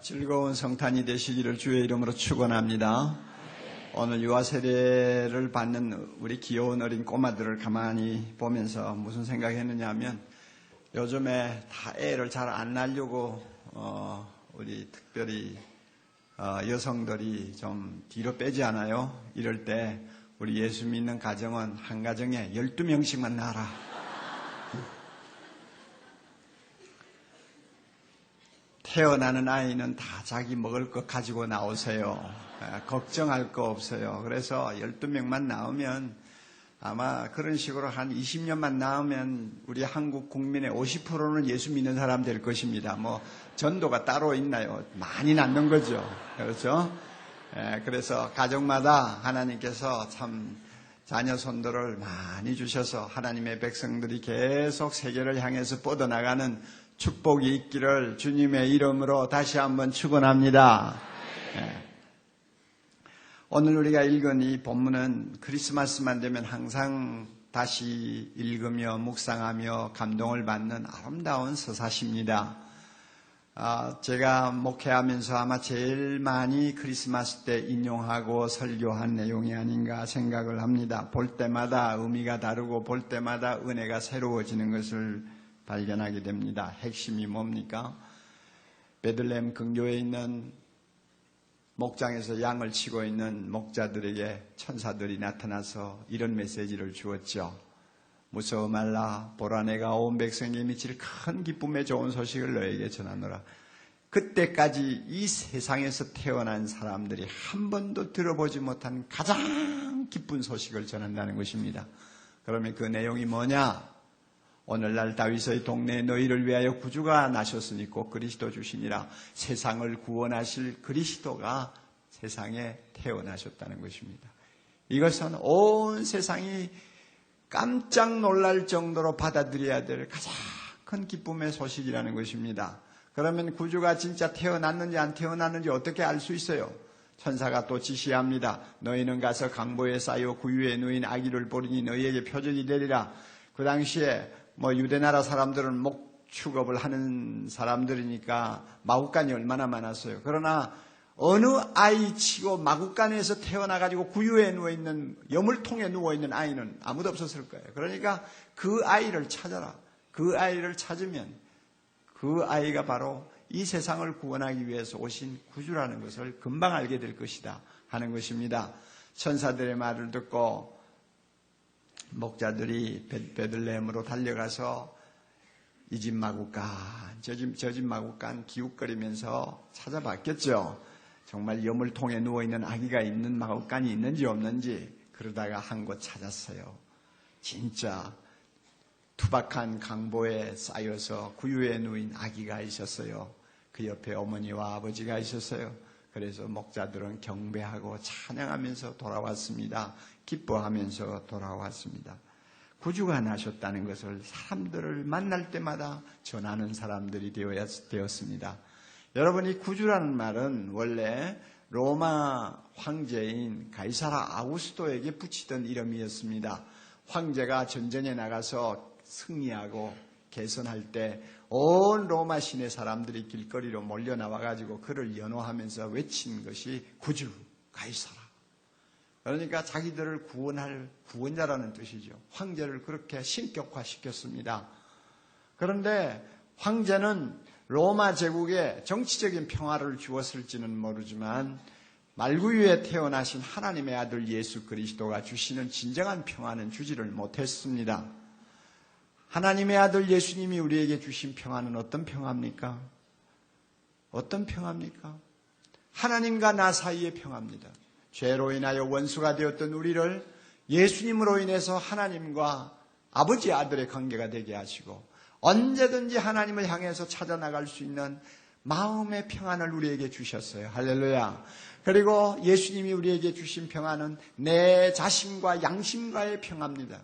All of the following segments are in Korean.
즐거운 성탄이 되시기를 주의 이름으로 축원합니다. 오늘 유아 세례를 받는 우리 귀여운 어린 꼬마들을 가만히 보면서 무슨 생각했느냐 하면 요즘에 다 애를 잘 안 낳으려고 우리 특별히 여성들이 좀 뒤로 빼지 않아요? 이럴 때 우리 예수 믿는 가정은 한 가정에 12명씩만 낳아라. 태어나는 아이는 다 자기 먹을 것 가지고 나오세요. 걱정할 거 없어요. 그래서 12명만 낳으면 아마 그런 식으로 한 20년만 낳으면 우리 한국 국민의 50%는 예수 믿는 사람 될 것입니다. 뭐 전도가 따로 있나요? 많이 낳는 거죠. 그렇죠? 그래서 가정마다 하나님께서 참 자녀 손들을 많이 주셔서 하나님의 백성들이 계속 세계를 향해서 뻗어나가는 축복이 있기를 주님의 이름으로 다시 한번 축원합니다. 오늘 우리가 읽은 이 본문은 크리스마스만 되면 항상 다시 읽으며 묵상하며 감동을 받는 아름다운 서사시입니다. 제가 목회하면서 아마 제일 많이 크리스마스 때 인용하고 설교한 내용이 아닌가 생각을 합니다. 볼 때마다 의미가 다르고 볼 때마다 은혜가 새로워지는 것을 발견하게 됩니다. 핵심이 뭡니까? 베들레헴 근교에 있는 목장에서 양을 치고 있는 목자들에게 천사들이 나타나서 이런 메시지를 주었죠. 무서워 말라. 보라, 내가 온 백성에게 미칠 큰 기쁨의 좋은 소식을 너에게 전하노라. 그때까지 이 세상에서 태어난 사람들이 한 번도 들어보지 못한 가장 기쁜 소식을 전한다는 것입니다. 그러면 그 내용이 뭐냐? 오늘날 다윗의 동네에 너희를 위하여 구주가 나셨으니 곧 그리스도 주시니라. 세상을 구원하실 그리스도가 세상에 태어나셨다는 것입니다. 이것은 온 세상이 깜짝 놀랄 정도로 받아들여야 될 가장 큰 기쁨의 소식이라는 것입니다. 그러면 구주가 진짜 태어났는지 안 태어났는지 어떻게 알 수 있어요? 천사가 또 지시합니다. 너희는 가서 강보에 쌓여 구유에 누인 아기를 보리니 너희에게 표적이 되리라. 그 당시에 유대 나라 사람들은 목 축업을 하는 사람들이니까 마구간이 얼마나 많았어요. 그러나 어느 아이치고 마구간에서 태어나가지고 구유에 누워있는, 여물통에 누워있는 아이는 아무도 없었을 거예요. 그러니까 그 아이를 찾아라. 그 아이를 찾으면 그 아이가 바로 이 세상을 구원하기 위해서 오신 구주라는 것을 금방 알게 될 것이다 하는 것입니다. 천사들의 말을 듣고 목자들이 베들레헴으로 달려가서 이 집 마구간, 저 집 마구간 기웃거리면서 찾아봤겠죠. 정말 여물통에 누워있는 아기가 있는 마구간이 있는지 없는지. 그러다가 한 곳 찾았어요. 진짜 투박한 강보에 쌓여서 구유에 누인 아기가 있었어요. 그 옆에 어머니와 아버지가 있었어요. 그래서 목자들은 경배하고 찬양하면서 돌아왔습니다. 기뻐하면서 돌아왔습니다. 구주가 나셨다는 것을 사람들을 만날 때마다 전하는 사람들이 되었습니다. 여러분, 이 구주라는 말은 원래 로마 황제인 가이사라 아우구스토에게 붙이던 이름이었습니다. 황제가 전쟁에 나가서 승리하고 개선할 때 온 로마 시내 사람들이 길거리로 몰려 나와가지고 그를 연호하면서 외친 것이 구주 가이사라. 그러니까 자기들을 구원할 구원자라는 뜻이죠. 황제를 그렇게 신격화시켰습니다. 그런데 황제는 로마 제국에 정치적인 평화를 주었을지는 모르지만 말구유에 태어나신 하나님의 아들 예수 그리스도가 주시는 진정한 평화는 주지를 못했습니다. 하나님의 아들 예수님이 우리에게 주신 평화는 어떤 평화입니까? 어떤 평화입니까? 하나님과 나 사이의 평화입니다. 죄로 인하여 원수가 되었던 우리를 예수님으로 인해서 하나님과 아버지 아들의 관계가 되게 하시고 언제든지 하나님을 향해서 찾아나갈 수 있는 마음의 평안을 우리에게 주셨어요. 할렐루야. 그리고 예수님이 우리에게 주신 평안은 내 자신과 양심과의 평화입니다.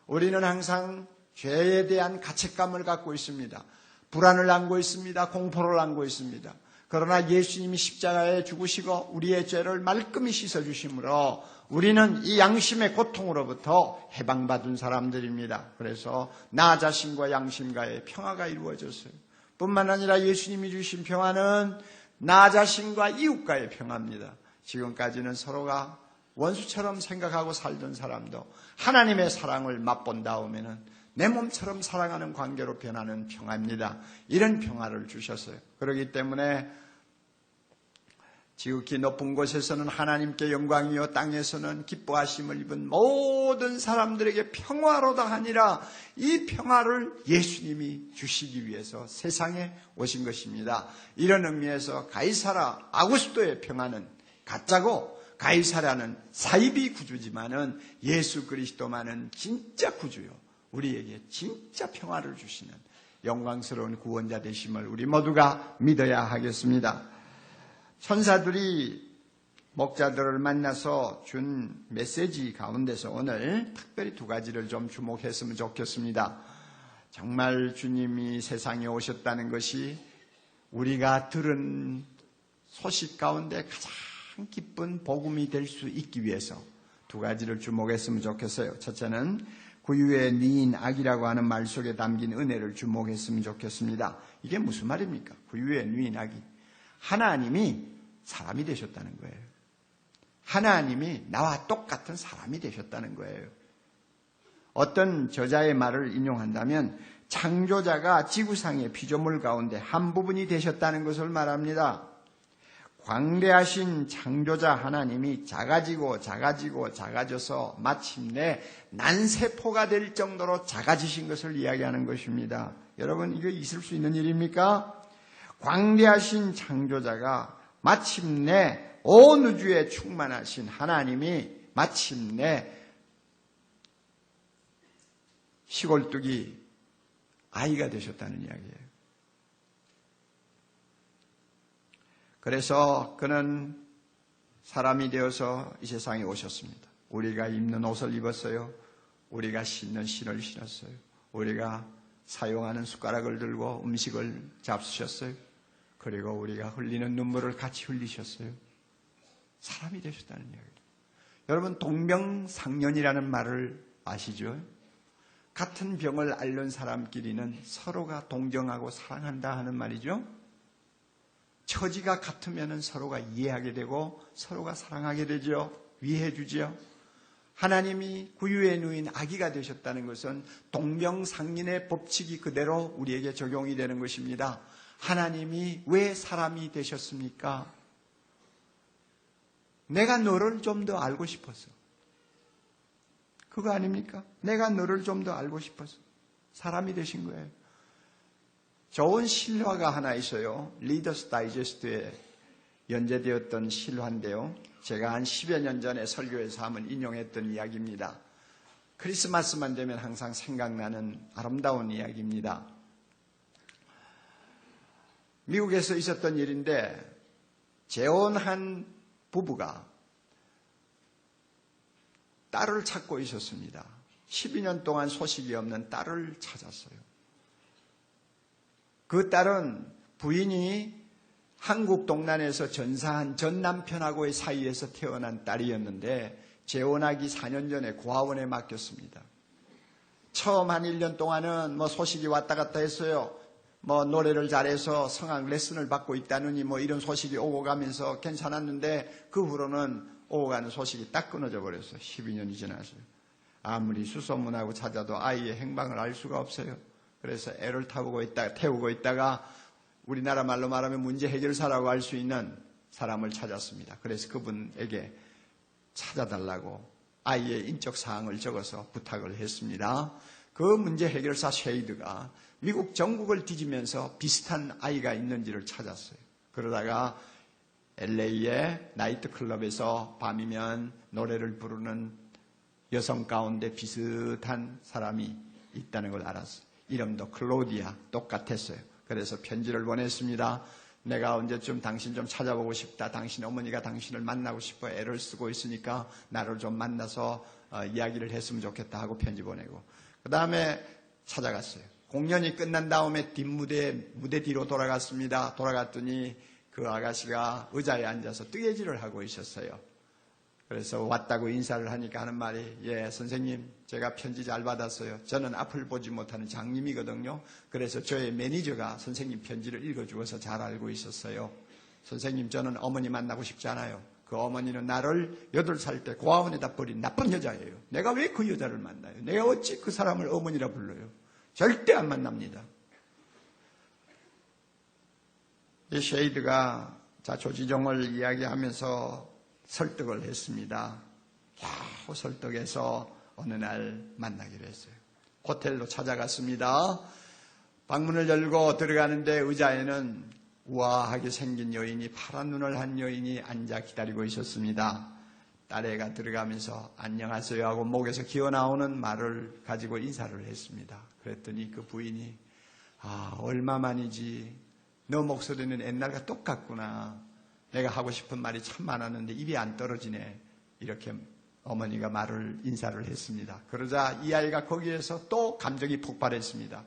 우리는 항상 죄에 대한 가책감을 갖고 있습니다. 불안을 안고 있습니다. 공포를 안고 있습니다. 그러나 예수님이 십자가에 죽으시고 우리의 죄를 말끔히 씻어주심으로 우리는 이 양심의 고통으로부터 해방받은 사람들입니다. 그래서 나 자신과 양심과의 평화가 이루어졌어요. 뿐만 아니라 예수님이 주신 평화는 나 자신과 이웃과의 평화입니다. 지금까지는 서로가 원수처럼 생각하고 살던 사람도 하나님의 사랑을 맛본 다음에는 내 몸처럼 사랑하는 관계로 변하는 평화입니다. 이런 평화를 주셨어요. 그렇기 때문에 지극히 높은 곳에서는 하나님께 영광이요 땅에서는 기뻐하심을 입은 모든 사람들에게 평화로다 하니라. 이 평화를 예수님이 주시기 위해서 세상에 오신 것입니다. 이런 의미에서 가이사라 아구스토의 평화는 가짜고 가이사라는 사이비 구주지만은 예수 그리스도만은 진짜 구주요. 우리에게 진짜 평화를 주시는 영광스러운 구원자 되심을 우리 모두가 믿어야 하겠습니다. 천사들이 목자들을 만나서 준 메시지 가운데서 오늘 특별히 두 가지를 좀 주목했으면 좋겠습니다. 정말 주님이 세상에 오셨다는 것이 우리가 들은 소식 가운데 가장 기쁜 복음이 될 수 있기 위해서 두 가지를 주목했으면 좋겠어요. 첫째는 구유의 니인 악이라고 하는 말 속에 담긴 은혜를 주목했으면 좋겠습니다. 이게 무슨 말입니까? 구유의 니인 악이. 하나님이 사람이 되셨다는 거예요. 하나님이 나와 똑같은 사람이 되셨다는 거예요. 어떤 저자의 말을 인용한다면 창조자가 지구상의 피조물 가운데 한 부분이 되셨다는 것을 말합니다. 광대하신 창조자 하나님이 작아져서 마침내 난세포가 될 정도로 작아지신 것을 이야기하는 것입니다. 여러분, 이게 있을 수 있는 일입니까? 광대하신 창조자가 마침내 온 우주에 충만하신 하나님이 마침내 시골뚝이 아이가 되셨다는 이야기예요. 그래서 그는 사람이 되어서 이 세상에 오셨습니다. 우리가 입는 옷을 입었어요. 우리가 신는 신을 신었어요. 우리가 사용하는 숟가락을 들고 음식을 잡수셨어요. 그리고 우리가 흘리는 눈물을 같이 흘리셨어요. 사람이 되셨다는 이야기예요. 여러분, 동병상련이라는 말을 아시죠? 같은 병을 앓는 사람끼리는 서로가 동정하고 사랑한다 하는 말이죠. 처지가 같으면 서로가 이해하게 되고 서로가 사랑하게 되죠. 위해 주죠. 하나님이 구유에 누인 아기가 되셨다는 것은 동병상련의 법칙이 그대로 우리에게 적용이 되는 것입니다. 하나님이 왜 사람이 되셨습니까? 내가 너를 좀 더 알고 싶어서. 그거 아닙니까? 내가 너를 좀 더 알고 싶어서 사람이 되신 거예요. 좋은 실화가 하나 있어요. 리더스 다이제스트에 연재되었던 실화인데요. 제가 한 10여 년 전에 설교에서 한번 인용했던 이야기입니다. 크리스마스만 되면 항상 생각나는 아름다운 이야기입니다. 미국에서 있었던 일인데 재혼한 부부가 딸을 찾고 있었습니다. 12년 동안 소식이 없는 딸을 찾았어요. 그 딸은 부인이 한국 동란에서 전사한 전 남편하고의 사이에서 태어난 딸이었는데 재혼하기 4년 전에 고아원에 맡겼습니다. 처음 한 1년 동안은 소식이 왔다 갔다 했어요. 노래를 잘해서 성악 레슨을 받고 있다느니 이런 소식이 오고 가면서 괜찮았는데 그 후로는 오고 가는 소식이 딱 끊어져 버렸어요. 12년이 지났어요. 아무리 수소문하고 찾아도 아이의 행방을 알 수가 없어요. 그래서 애를 태우고 있다가 우리나라 말로 말하면 문제 해결사라고 할 수 있는 사람을 찾았습니다. 그래서 그분에게 찾아달라고 아이의 인적 사항을 적어서 부탁을 했습니다. 그 문제 해결사 쉐이드가 미국 전국을 뒤지면서 비슷한 아이가 있는지를 찾았어요. 그러다가 LA의 나이트클럽에서 밤이면 노래를 부르는 여성 가운데 비슷한 사람이 있다는 걸 알았어요. 이름도 클로디아 똑같았어요. 그래서 편지를 보냈습니다. 내가 언제쯤 당신 좀 찾아보고 싶다. 당신 어머니가 당신을 만나고 싶어 애를 쓰고 있으니까 나를 좀 만나서 이야기를 했으면 좋겠다 하고 편지 보내고 그 다음에 찾아갔어요. 공연이 끝난 다음에 무대 뒤로 돌아갔습니다. 돌아갔더니 그 아가씨가 의자에 앉아서 뜨개질을 하고 있었어요. 그래서 왔다고 인사를 하니까 하는 말이 예 선생님 제가 편지 잘 받았어요. 저는 앞을 보지 못하는 장님이거든요. 그래서 저의 매니저가 선생님 편지를 읽어주어서 잘 알고 있었어요. 선생님, 저는 어머니 만나고 싶지 않아요. 그 어머니는 나를 8살 때 고아원에다 버린 나쁜 여자예요. 내가 왜 그 여자를 만나요? 내가 어찌 그 사람을 어머니라 불러요? 절대 안 만납니다. 이 셰이드가 조지종을 이야기하면서 설득을 했습니다. 겨우 설득해서 어느 날 만나기로 했어요. 호텔로 찾아갔습니다. 방문을 열고 들어가는데 의자에는 우아하게 생긴 여인이, 파란 눈을 한 여인이 앉아 기다리고 있었습니다. 딸애가 들어가면서 안녕하세요 하고 목에서 기어나오는 말을 가지고 인사를 했습니다. 그랬더니 그 부인이 얼마만이지, 너 목소리는 옛날과 똑같구나. 내가 하고 싶은 말이 참 많았는데 입이 안 떨어지네. 이렇게 어머니가 인사를 했습니다. 그러자 이 아이가 거기에서 또 감정이 폭발했습니다.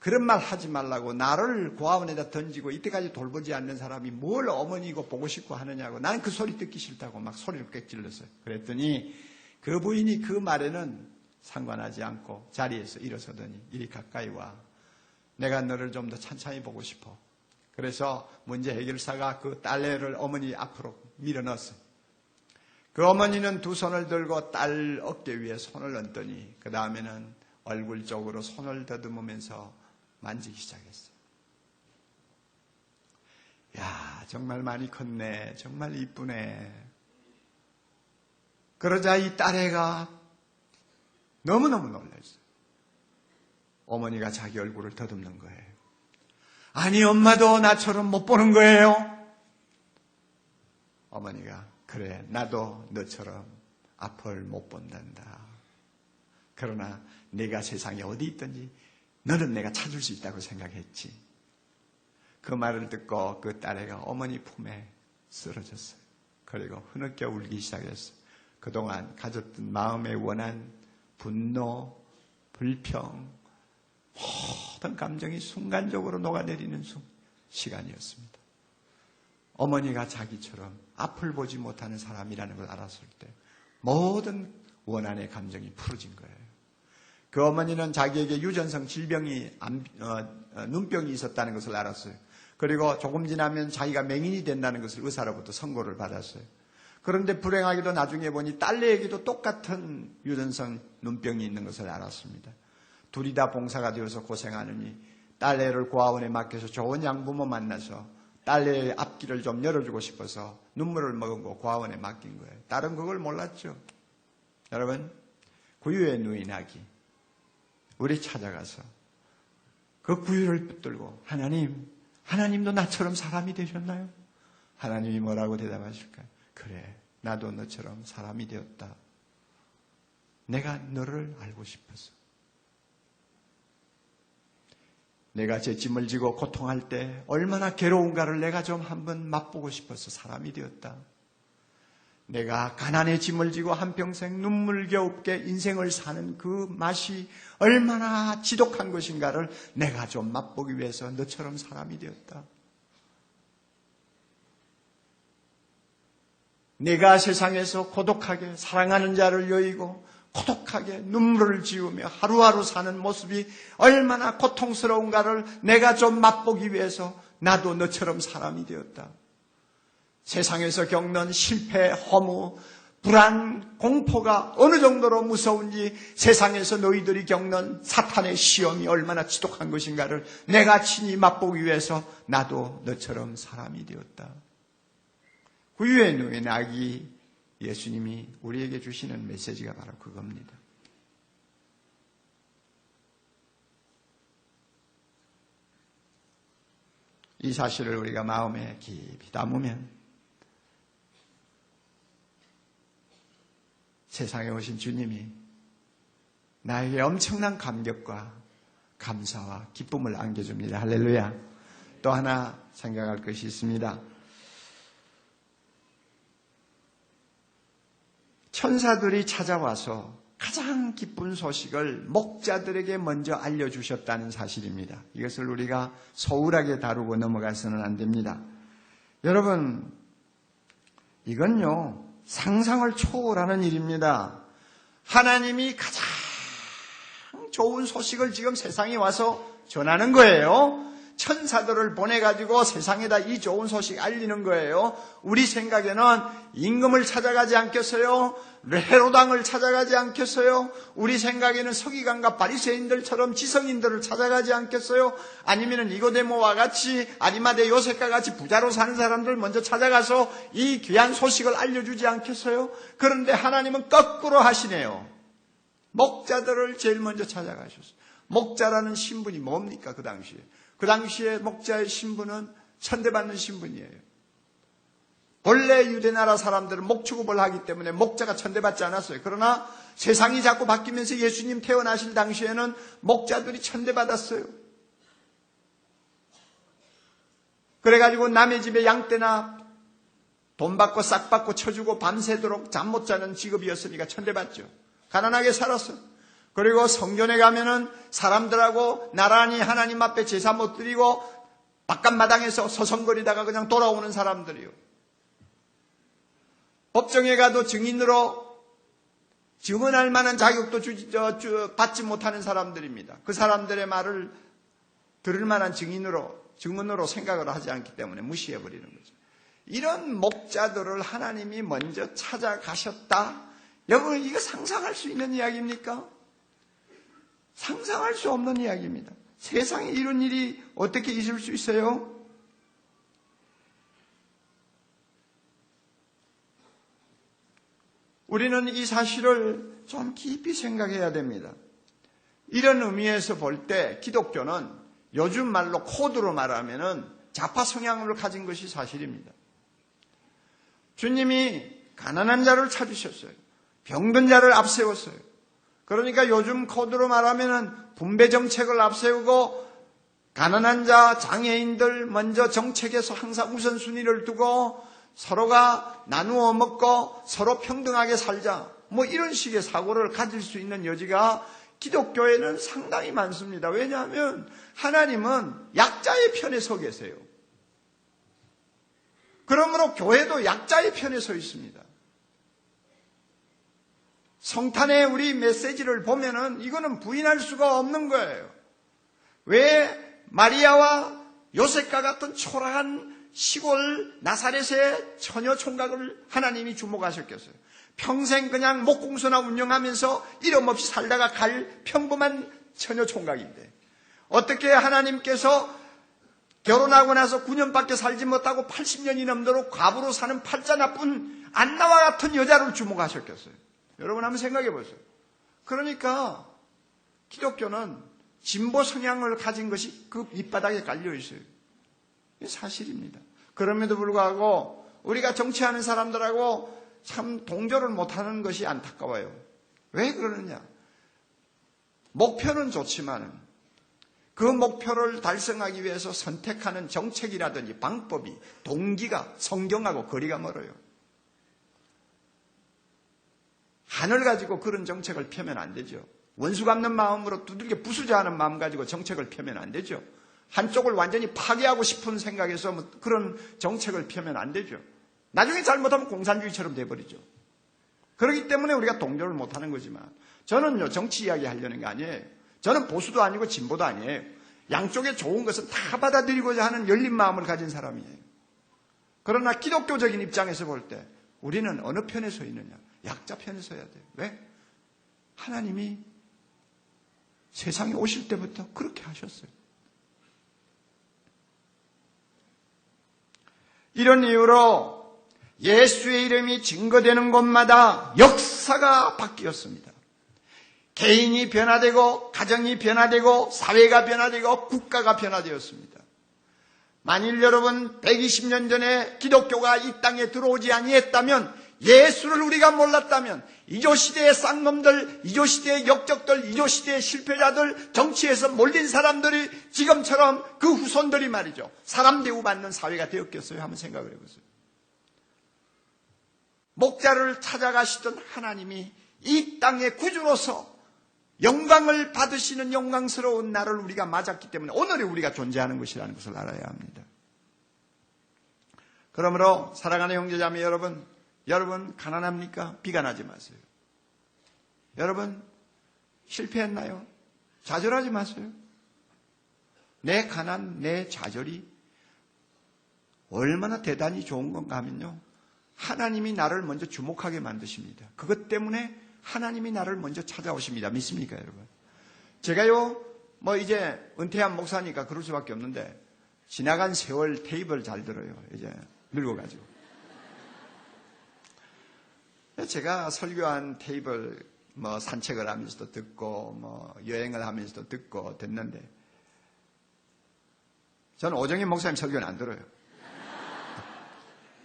그런 말 하지 말라고, 나를 고아원에다 던지고 이때까지 돌보지 않는 사람이 뭘 어머니고 보고 싶고 하느냐고, 나는 그 소리 듣기 싫다고 막 소리를 꽥 질렀어요. 그랬더니 그 부인이 그 말에는 상관하지 않고 자리에서 일어서더니 이리 가까이 와. 내가 너를 좀 더 찬찬히 보고 싶어. 그래서 문제 해결사가 그 딸애를 어머니 앞으로 밀어넣었어요. 그 어머니는 두 손을 들고 딸 어깨 위에 손을 얹더니 그 다음에는 얼굴 쪽으로 손을 더듬으면서 만지기 시작했어요. 야, 정말 많이 컸네. 정말 이쁘네. 그러자 이 딸애가 너무너무 놀랐어요. 어머니가 자기 얼굴을 더듬는 거예요. 아니, 엄마도 나처럼 못 보는 거예요? 어머니가, 그래, 나도 너처럼 앞을 못 본단다. 그러나 내가 세상에 어디 있든지 너는 내가 찾을 수 있다고 생각했지. 그 말을 듣고 그 딸애가 어머니 품에 쓰러졌어요. 그리고 흐느껴 울기 시작했어요. 그동안 가졌던 마음에 원한 분노, 불평, 모든 감정이 순간적으로 녹아내리는 시간이었습니다. 어머니가 자기처럼 앞을 보지 못하는 사람이라는 걸 알았을 때 모든 원한의 감정이 풀어진 거예요. 그 어머니는 자기에게 유전성 질병이, 눈병이 있었다는 것을 알았어요. 그리고 조금 지나면 자기가 맹인이 된다는 것을 의사로부터 선고를 받았어요. 그런데 불행하게도 나중에 보니 딸내에게도 똑같은 유전성 눈병이 있는 것을 알았습니다. 둘이 다 봉사가 되어서 고생하느니 딸내를 고아원에 맡겨서 좋은 양부모 만나서 딸내의 앞길을 좀 열어주고 싶어서 눈물을 머금고 고아원에 맡긴 거예요. 딸은 그걸 몰랐죠. 여러분, 구유에 누인 아기, 우리 찾아가서 그 구유를 붙들고 하나님도 나처럼 사람이 되셨나요? 하나님이 뭐라고 대답하실까요? 그래, 나도 너처럼 사람이 되었다. 내가 너를 알고 싶어서. 내가 제 짐을 지고 고통할 때 얼마나 괴로운가를 내가 좀 한번 맛보고 싶어서 사람이 되었다. 내가 가난의 짐을 지고 한평생 눈물겨웁게 인생을 사는 그 맛이 얼마나 지독한 것인가를 내가 좀 맛보기 위해서 너처럼 사람이 되었다. 내가 세상에서 고독하게 사랑하는 자를 여의고 고독하게 눈물을 지으며 하루하루 사는 모습이 얼마나 고통스러운가를 내가 좀 맛보기 위해서 나도 너처럼 사람이 되었다. 세상에서 겪는 실패, 허무, 불안, 공포가 어느 정도로 무서운지, 세상에서 너희들이 겪는 사탄의 시험이 얼마나 지독한 것인가를 내가 친히 맛보기 위해서 나도 너처럼 사람이 되었다. 구유에 누인 아기, 예수님이 우리에게 주시는 메시지가 바로 그겁니다. 이 사실을 우리가 마음에 깊이 담으면 세상에 오신 주님이 나에게 엄청난 감격과 감사와 기쁨을 안겨줍니다. 할렐루야. 또 하나 생각할 것이 있습니다. 천사들이 찾아와서 가장 기쁜 소식을 목자들에게 먼저 알려주셨다는 사실입니다. 이것을 우리가 소홀하게 다루고 넘어가서는 안 됩니다. 여러분, 이건요, 상상을 초월하는 일입니다. 하나님이 가장 좋은 소식을 지금 세상에 와서 전하는 거예요. 천사들을 보내가지고 세상에다 이 좋은 소식 알리는 거예요. 우리 생각에는 임금을 찾아가지 않겠어요? 헤로당을 찾아가지 않겠어요? 우리 생각에는 서기관과 바리새인들처럼 지성인들을 찾아가지 않겠어요? 아니면 니고데모와 같이 아리마대 요셉과 같이 부자로 사는 사람들 먼저 찾아가서 이 귀한 소식을 알려주지 않겠어요? 그런데 하나님은 거꾸로 하시네요. 목자들을 제일 먼저 찾아가셨어요. 목자라는 신분이 뭡니까? 그 당시에 목자의 신분은 천대받는 신분이에요. 본래 유대나라 사람들은 목축업을 하기 때문에 목자가 천대받지 않았어요. 그러나 세상이 자꾸 바뀌면서 예수님 태어나실 당시에는 목자들이 천대받았어요. 그래가지고 남의 집에 양떼나 돈 받고 싹 받고 쳐주고 밤새도록 잠 못 자는 직업이었으니까 천대받죠. 가난하게 살았어요. 그리고 성전에 가면은 사람들하고 나란히 하나님 앞에 제사 못 드리고 바깥마당에서 서성거리다가 그냥 돌아오는 사람들이요. 법정에 가도 증인으로 증언할 만한 자격도 받지 못하는 사람들입니다. 그 사람들의 말을 들을 만한 증언으로 생각을 하지 않기 때문에 무시해버리는 거죠. 이런 목자들을 하나님이 먼저 찾아가셨다? 여러분, 이거 상상할 수 있는 이야기입니까? 상상할 수 없는 이야기입니다. 세상에 이런 일이 어떻게 있을 수 있어요? 우리는 이 사실을 좀 깊이 생각해야 됩니다. 이런 의미에서 볼 때 기독교는 요즘 말로 코드로 말하면은 좌파 성향을 가진 것이 사실입니다. 주님이 가난한 자를 찾으셨어요. 병든 자를 앞세웠어요. 그러니까 요즘 코드로 말하면은 분배 정책을 앞세우고 가난한 자, 장애인들 먼저 정책에서 항상 우선순위를 두고 서로가 나누어 먹고 서로 평등하게 살자. 뭐 이런 식의 사고를 가질 수 있는 여지가 기독교에는 상당히 많습니다. 왜냐하면 하나님은 약자의 편에 서 계세요. 그러므로 교회도 약자의 편에 서 있습니다. 성탄의 우리 메시지를 보면은 이거는 부인할 수가 없는 거예요. 왜 마리아와 요셉과 같은 초라한 시골 나사렛의 처녀 총각을 하나님이 주목하셨겠어요? 평생 그냥 목공소나 운영하면서 이름 없이 살다가 갈 평범한 처녀 총각인데 어떻게 하나님께서 결혼하고 나서 9년밖에 살지 못하고 80년이 넘도록 과부로 사는 팔자 나쁜 안나와 같은 여자를 주목하셨겠어요? 여러분 한번 생각해 보세요. 그러니까 기독교는 진보 성향을 가진 것이 그 밑바닥에 깔려 있어요. 이게 사실입니다. 그럼에도 불구하고 우리가 정치하는 사람들하고 참 동조를 못하는 것이 안타까워요. 왜 그러느냐? 목표는 좋지만 그 목표를 달성하기 위해서 선택하는 정책이라든지 방법이 동기가 성경하고 거리가 멀어요. 한을 가지고 그런 정책을 펴면 안 되죠. 원수 갚는 마음으로 두들겨 부수자하는 마음 가지고 정책을 펴면 안 되죠. 한쪽을 완전히 파괴하고 싶은 생각에서 그런 정책을 펴면 안 되죠. 나중에 잘못하면 공산주의처럼 돼버리죠. 그렇기 때문에 우리가 동조를 못하는 거지만 저는요 정치 이야기 하려는 게 아니에요. 저는 보수도 아니고 진보도 아니에요. 양쪽에 좋은 것은 다 받아들이고자 하는 열린 마음을 가진 사람이에요. 그러나 기독교적인 입장에서 볼 때 우리는 어느 편에 서 있느냐? 약자 편에 서야 돼요. 왜? 하나님이 세상에 오실 때부터 그렇게 하셨어요. 이런 이유로 예수의 이름이 증거되는 곳마다 역사가 바뀌었습니다. 개인이 변화되고 가정이 변화되고 사회가 변화되고 국가가 변화되었습니다. 만일 여러분 120년 전에 기독교가 이 땅에 들어오지 아니했다면 예수를 우리가 몰랐다면 이조시대의 쌍놈들, 이조시대의 역적들, 이조시대의 실패자들, 정치에서 몰린 사람들이 지금처럼 그 후손들이 말이죠. 사람 대우받는 사회가 되었겠어요? 한번 생각을 해보세요. 목자를 찾아가시던 하나님이 이 땅의 구주로서 영광을 받으시는 영광스러운 날을 우리가 맞았기 때문에 오늘의 우리가 존재하는 것이라는 것을 알아야 합니다. 그러므로 사랑하는 형제자매 여러분 가난합니까? 비관하지 마세요. 여러분 실패했나요? 좌절하지 마세요. 내 가난, 내 좌절이 얼마나 대단히 좋은 건가 하면요, 하나님이 나를 먼저 주목하게 만드십니다. 그것 때문에 하나님이 나를 먼저 찾아오십니다. 믿습니까, 여러분? 제가요, 이제 은퇴한 목사니까 그럴 수밖에 없는데, 지나간 세월 테이프를 잘 들어요. 이제 늙어가지고. 제가 설교한 테이프를 산책을 하면서도 듣고, 여행을 하면서도 듣고 됐는데, 저는 오정인 목사님 설교는 안 들어요.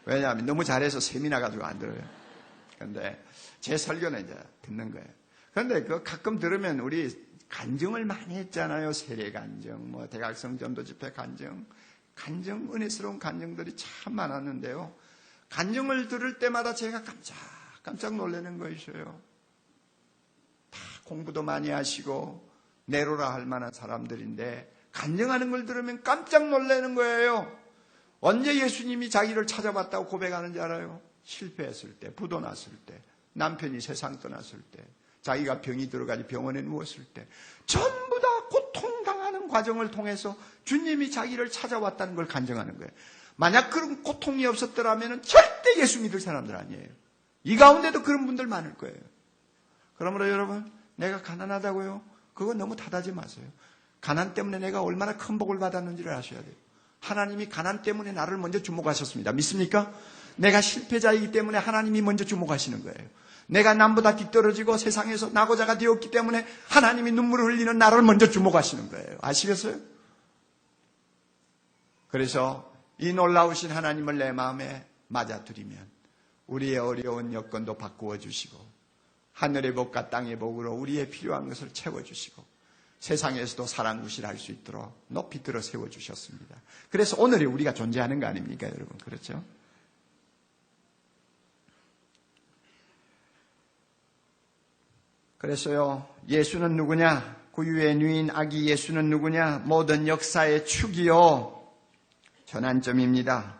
왜냐하면 너무 잘해서 sem이 나가지고 안 들어요. 그런데 제 설교는 이제 듣는 거예요. 그런데 가끔 들으면 우리 간증을 많이 했잖아요. 세례 간증, 대각성 전도 집회 간증, 은혜스러운 간증들이 참 많았는데요. 간증을 들을 때마다 제가 깜짝 놀라는 것이에요. 다 공부도 많이 하시고 내로라 할 만한 사람들인데 간증하는 걸 들으면 깜짝 놀라는 거예요. 언제 예수님이 자기를 찾아봤다고 고백하는지 알아요? 실패했을 때, 부도 났을 때, 남편이 세상 떠났을 때, 자기가 병이 들어가지 병원에 누웠을 때, 전부 다 고통당하는 과정을 통해서 주님이 자기를 찾아왔다는 걸 간증하는 거예요. 만약 그런 고통이 없었더라면 절대 예수 믿을 사람들 아니에요. 이 가운데도 그런 분들 많을 거예요. 그러므로 여러분, 내가 가난하다고요? 그거 너무 탓하지 마세요. 가난 때문에 내가 얼마나 큰 복을 받았는지를 아셔야 돼요. 하나님이 가난 때문에 나를 먼저 주목하셨습니다. 믿습니까? 내가 실패자이기 때문에 하나님이 먼저 주목하시는 거예요. 내가 남보다 뒤떨어지고 세상에서 낙오자가 되었기 때문에 하나님이 눈물을 흘리는 나를 먼저 주목하시는 거예요. 아시겠어요? 그래서 이 놀라우신 하나님을 내 마음에 맞아들이면 우리의 어려운 여건도 바꾸어 주시고 하늘의 복과 땅의 복으로 우리의 필요한 것을 채워주시고 세상에서도 사랑구실 할 수 있도록 높이 들어 세워주셨습니다. 그래서 오늘이 우리가 존재하는 거 아닙니까, 여러분? 그렇죠? 그래서요, 예수는 누구냐? 구유의 누인 아기 예수는 누구냐? 모든 역사의 축이요, 전환점입니다.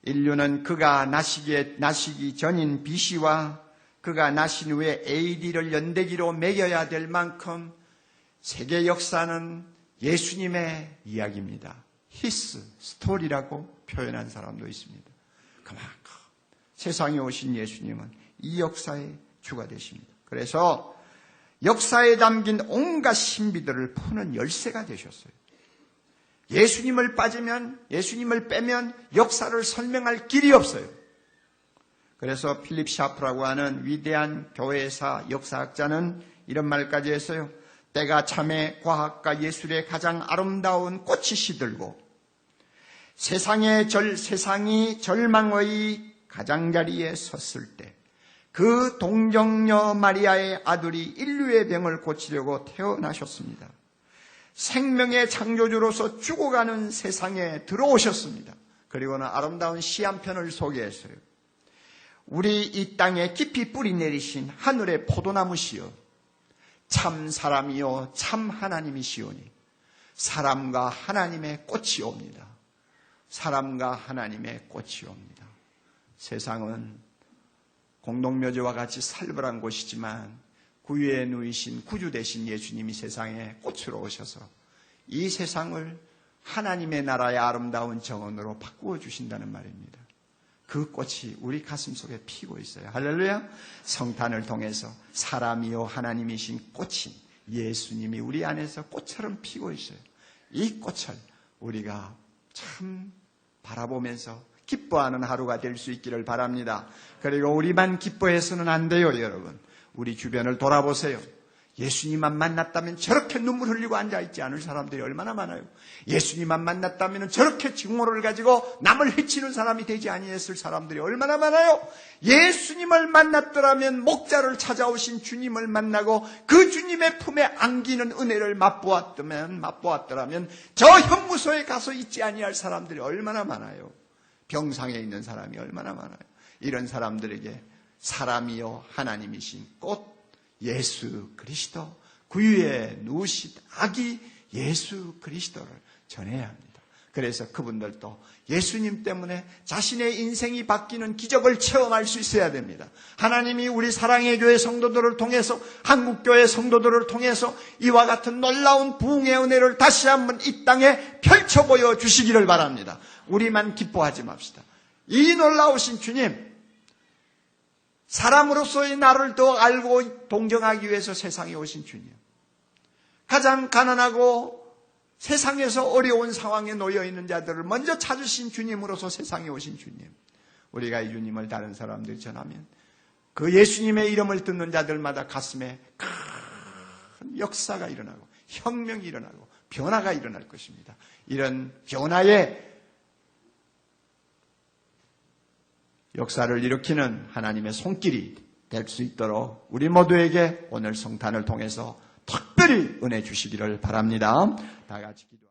인류는 그가 나시기 전인 BC와 그가 나신 후에 AD를 연대기로 매겨야 될 만큼 세계 역사는 예수님의 이야기입니다. His story라고 표현한 사람도 있습니다. 그만큼 세상에 오신 예수님은 이 역사의 주가 되십니다. 그래서 역사에 담긴 온갖 신비들을 푸는 열쇠가 되셨어요. 예수님을 빼면 역사를 설명할 길이 없어요. 그래서 필립 샤프라고 하는 위대한 교회사 역사학자는 이런 말까지 했어요. 때가 참에 과학과 예술의 가장 아름다운 꽃이 시들고 세상이 절망의 가장자리에 섰을 때 그 동정녀 마리아의 아들이 인류의 병을 고치려고 태어나셨습니다. 생명의 창조주로서 죽어가는 세상에 들어오셨습니다. 그리고는 아름다운 시 한 편을 소개했어요. 우리 이 땅에 깊이 뿌리 내리신 하늘의 포도나무시여 참 사람이요 참 하나님이시오니 사람과 하나님의 꽃이 옵니다. 사람과 하나님의 꽃이 옵니다. 세상은 공동묘지와 같이 살벌한 곳이지만 구유에 누이신 구주 되신 예수님이 세상에 꽃으로 오셔서 이 세상을 하나님의 나라의 아름다운 정원으로 바꾸어 주신다는 말입니다. 그 꽃이 우리 가슴 속에 피고 있어요. 할렐루야. 성탄을 통해서 사람이요 하나님이신 꽃인 예수님이 우리 안에서 꽃처럼 피고 있어요. 이 꽃을 우리가 참 바라보면서 기뻐하는 하루가 될 수 있기를 바랍니다. 그리고 우리만 기뻐해서는 안 돼요, 여러분. 우리 주변을 돌아보세요. 예수님만 만났다면 저렇게 눈물 흘리고 앉아있지 않을 사람들이 얼마나 많아요. 예수님만 만났다면 저렇게 증오를 가지고 남을 해치는 사람이 되지 아니했을 사람들이 얼마나 많아요. 예수님을 만났더라면 목자를 찾아오신 주님을 만나고 그 주님의 품에 안기는 은혜를 맛보았더라면 저 형무소에 가서 있지 아니할 사람들이 얼마나 많아요. 병상에 있는 사람이 얼마나 많아요. 이런 사람들에게 사람이요 하나님이신 꽃 예수 그리스도, 구유에 누우신 아기 예수 그리스도를 전해야 합니다. 그래서 그분들도 예수님 때문에 자신의 인생이 바뀌는 기적을 체험할 수 있어야 됩니다. 하나님이 우리 사랑의 교회 성도들을 통해서, 한국교회 성도들을 통해서 이와 같은 놀라운 부흥의 은혜를 다시 한번 이 땅에 펼쳐 보여 주시기를 바랍니다. 우리만 기뻐하지 맙시다. 이 놀라우신 주님, 사람으로서의 나를 더 알고 동정하기 위해서 세상에 오신 주님, 가장 가난하고 세상에서 어려운 상황에 놓여있는 자들을 먼저 찾으신 주님으로서 세상에 오신 주님, 우리가 이 주님을 다른 사람들이 전하면 그 예수님의 이름을 듣는 자들마다 가슴에 큰 역사가 일어나고 혁명이 일어나고 변화가 일어날 것입니다. 이런 변화의 역사를 일으키는 하나님의 손길이 될 수 있도록 우리 모두에게 오늘 성탄을 통해서 특별히 은혜 주시기를 바랍니다. 다 같이 기도.